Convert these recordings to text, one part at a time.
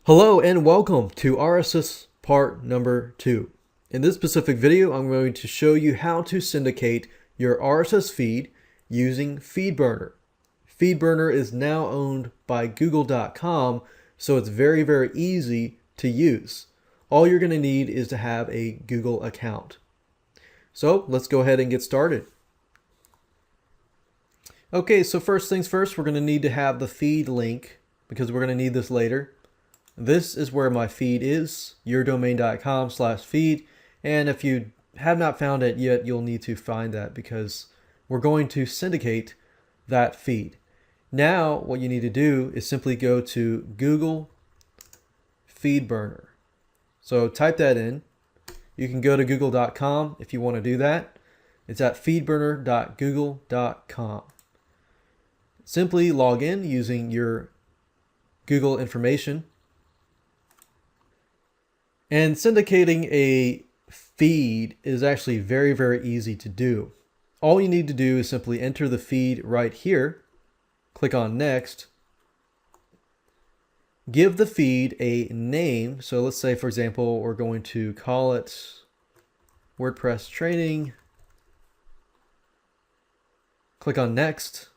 Hello and welcome to RSS part number 2. In this specific video, I'm going to show you how to syndicate your RSS feed using FeedBurner. FeedBurner is now owned by Google.com, so it's very easy to use. All you're going to need is to have a Google account. So let's go ahead and get started. Okay, so first things first, we're going to need to have the feed link because we're going to need this later. This is where my feed is, yourdomain.com/feed, and if you have not found it yet, you'll need to find that because we're going to syndicate that feed. Now, what you need to do is simply go to Google FeedBurner. So type that in. You can go to google.com if you want to do that. It's at feedburner.google.com. Simply log in using your Google information. And syndicating a feed is actually very easy to do. All you need to do is simply enter the feed right here, click on next, give the feed a name. So let's say, for example, we're going to call it WordPress training, click on next,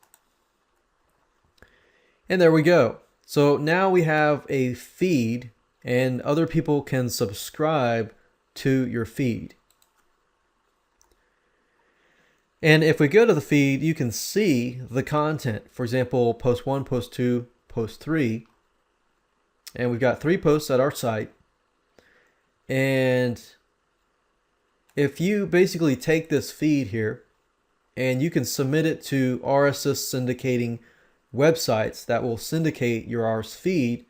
and there we go. So now we have a feed and other people can subscribe to your feed. And if we go to the feed, you can see the content. For example, post 1, post 2, post 3. And we've got 3 posts at our site. And if you basically take this feed here and you can submit it to RSS syndicating websites that will syndicate your RSS feed,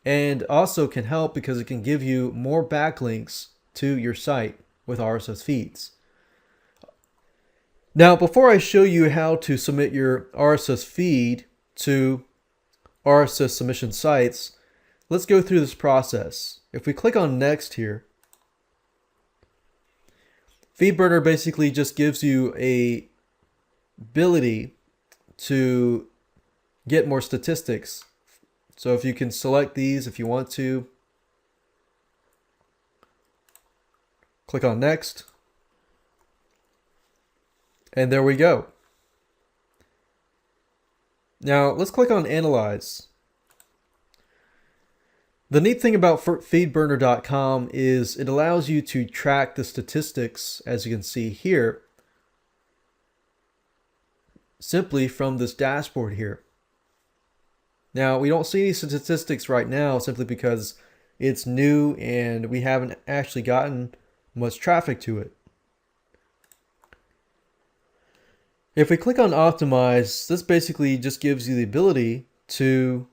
and also can help because it can give you more backlinks to your site with RSS feeds. Now, before I show you how to submit your RSS feed to RSS submission sites, let's go through this process. If we click on next here, FeedBurner basically just gives you a ability to get more statistics. So if you can select these if you want to, click on next, and there we go. Now let's click on analyze. The neat thing about feedburner.com is it allows you to track the statistics, as you can see here, simply from this dashboard here. Now, we don't see any statistics right now simply because it's new and we haven't actually gotten much traffic to it. If we click on optimize, this basically just gives you the ability to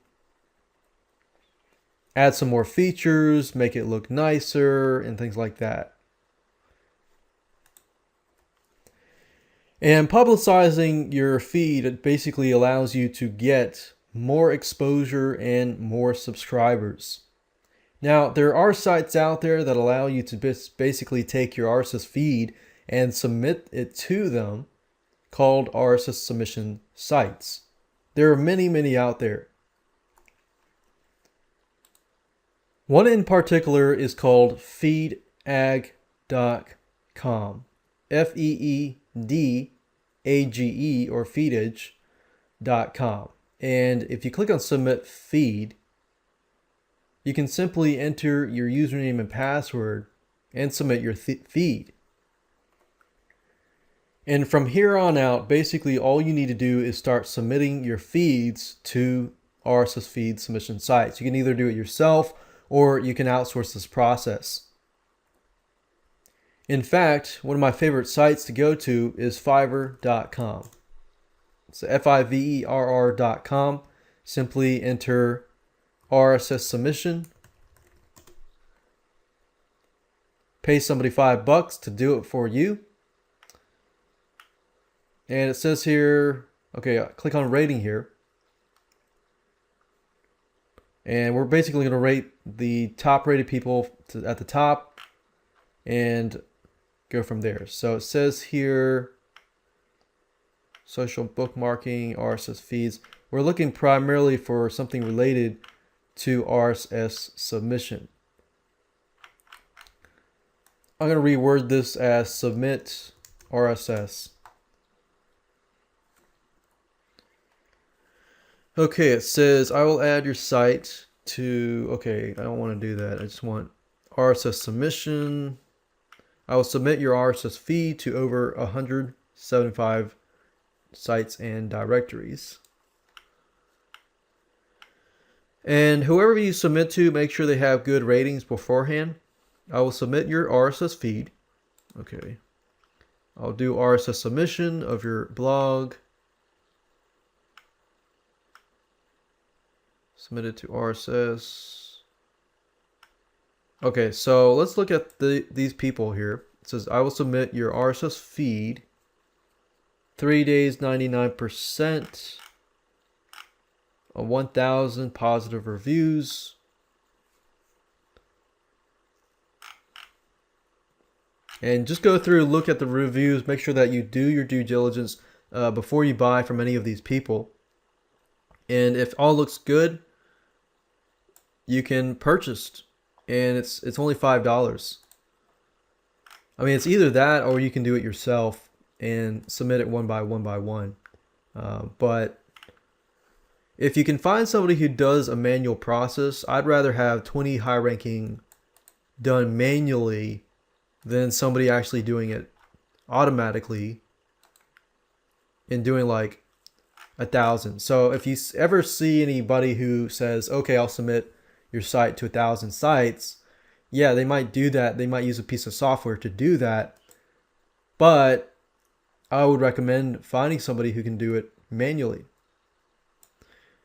add some more features, make it look nicer, and things like that. And publicizing your feed, it basically allows you to get more exposure and more subscribers. Now, there are sites out there that allow you to basically take your RSS feed and submit it to them, called RSS submission sites. There are many out there. One in particular is called feedage.com. Feedage or feedage.com. And if you click on submit feed, you can simply enter your username and password and submit your feed. And from here on out, basically all you need to do is start submitting your feeds to RSS feed submission sites. You can either do it yourself or you can outsource this process. In fact, one of my favorite sites to go to is fiverr.com. It's fiverr.com. Simply enter RSS submission. Pay somebody $5 to do it for you. And it says here, okay, click on rating here. And we're basically going to rate the top rated people at the top and go from there. So it says here, social bookmarking, RSS feeds. We're looking primarily for something related to RSS submission. I'm going to reword this as submit RSS. Okay, it says I will add your site to, okay, I don't want to do that. I just want RSS submission. I will submit your RSS feed to over 175 sites and directories. And whoever you submit to, make sure they have good ratings beforehand. I will submit your RSS feed. Okay. I'll do RSS submission of your blog. Submit it to RSS. Okay, so let's look at these people here. It says, I will submit your RSS feed. 3 days, 99%. 1,000 positive reviews. And just go through, look at the reviews, make sure that you do your due diligence before you buy from any of these people. And if all looks good, you can purchase. And it's only $5. I mean, it's either that or you can do it yourself and submit it one by one. But if you can find somebody who does a manual process, I'd rather have 20 high ranking done manually than somebody actually doing it automatically and doing like 1,000. So if you ever see anybody who says, okay, I'll submit your site to 1,000 sites, yeah, they might do that. They might use a piece of software to do that. But I would recommend finding somebody who can do it manually.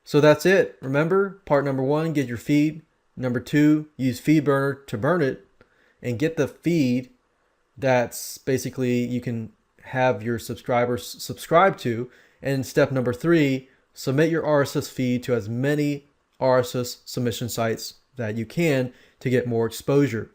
So that's it. Remember, part number 1, get your feed. Number 2, use FeedBurner to burn it and get the feed that's basically you can have your subscribers subscribe to. And step number 3, submit your RSS feed to as many RSS submission sites that you can to get more exposure.